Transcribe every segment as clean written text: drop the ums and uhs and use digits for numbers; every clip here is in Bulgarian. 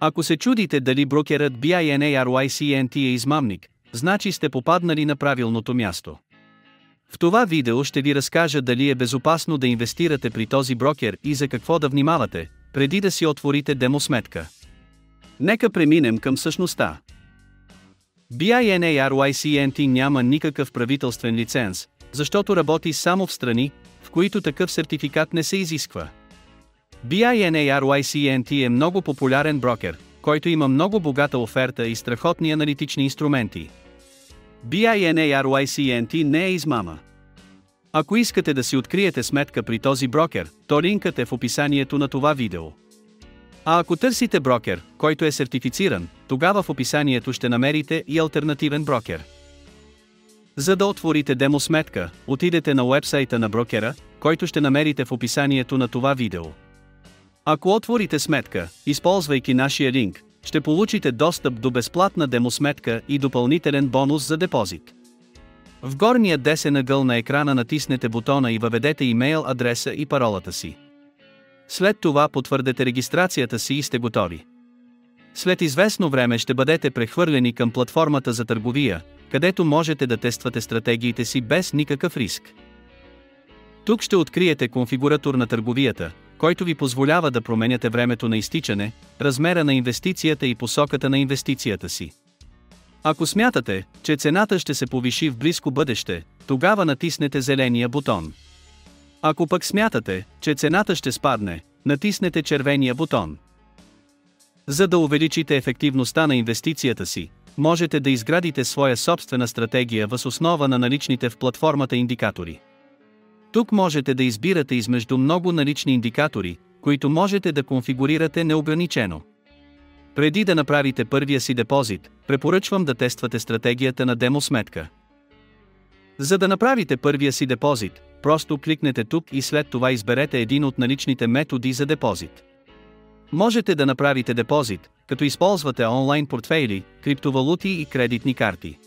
Ако се чудите дали брокерът BINARYCNT е измамник, значи сте попаднали на правилното място. В това видео ще ви разкажа дали е безопасно да инвестирате при този брокер и за какво да внимавате, преди да си отворите демосметка. Нека преминем към същността. BINARYCNT няма никакъв правителствен лиценз, защото работи само в страни, в които такъв сертификат не се изисква. BINARYCNT е много популярен брокер, който има много богата оферта и страхотни аналитични инструменти. BINARYCNT не е измама. Ако искате да си откриете сметка при този брокер, то линкът е в описанието на това видео. А ако търсите брокер, който е сертифициран, тогава в описанието ще намерите и алтернативен брокер. За да отворите демосметка, отидете на уебсайта на брокера, който ще намерите в описанието на това видео. Ако отворите сметка, използвайки нашия линк, ще получите достъп до безплатна демосметка и допълнителен бонус за депозит. В горния десен ъгъл на екрана натиснете бутона и въведете имейл адреса и паролата си. След това потвърдете регистрацията си и сте готови. След известно време ще бъдете прехвърлени към платформата за търговия, където можете да тествате стратегиите си без никакъв риск. Тук ще откриете конфигуратор на търговията, който ви позволява да променяте времето на изтичане, размера на инвестицията и посоката на инвестицията си. Ако смятате, че цената ще се повиши в близко бъдеще, тогава натиснете зеления бутон. Ако пък смятате, че цената ще спадне, натиснете червения бутон. За да увеличите ефективността на инвестицията си, можете да изградите своя собствена стратегия въз основа на наличните в платформата индикатори. Тук можете да избирате измежду много налични индикатори, които можете да конфигурирате неограничено. Преди да направите първия си депозит, препоръчвам да тествате стратегията на демосметка. За да направите първия си депозит, просто кликнете тук и след това изберете един от наличните методи за депозит. Можете да направите депозит, като използвате онлайн портфейли, криптовалути и кредитни карти.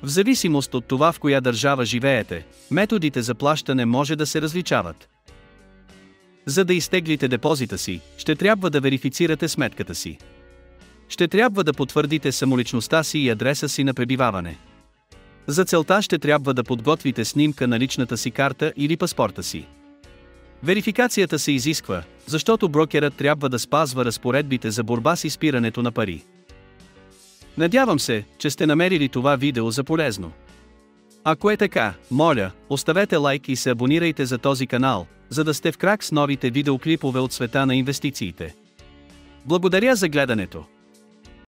В зависимост от това в коя държава живеете, методите за плащане може да се различават. За да изтеглите депозита си, ще трябва да верифицирате сметката си. Ще трябва да потвърдите самоличността си и адреса си на пребиваване. За целта ще трябва да подготвите снимка на личната си карта или паспорта си. Верификацията се изисква, защото брокерът трябва да спазва разпоредбите за борба с изпирането на пари. Надявам се, че сте намерили това видео за полезно. Ако е така, моля, оставете лайк и се абонирайте за този канал, за да сте в крак с новите видеоклипове от света на инвестициите. Благодаря за гледането.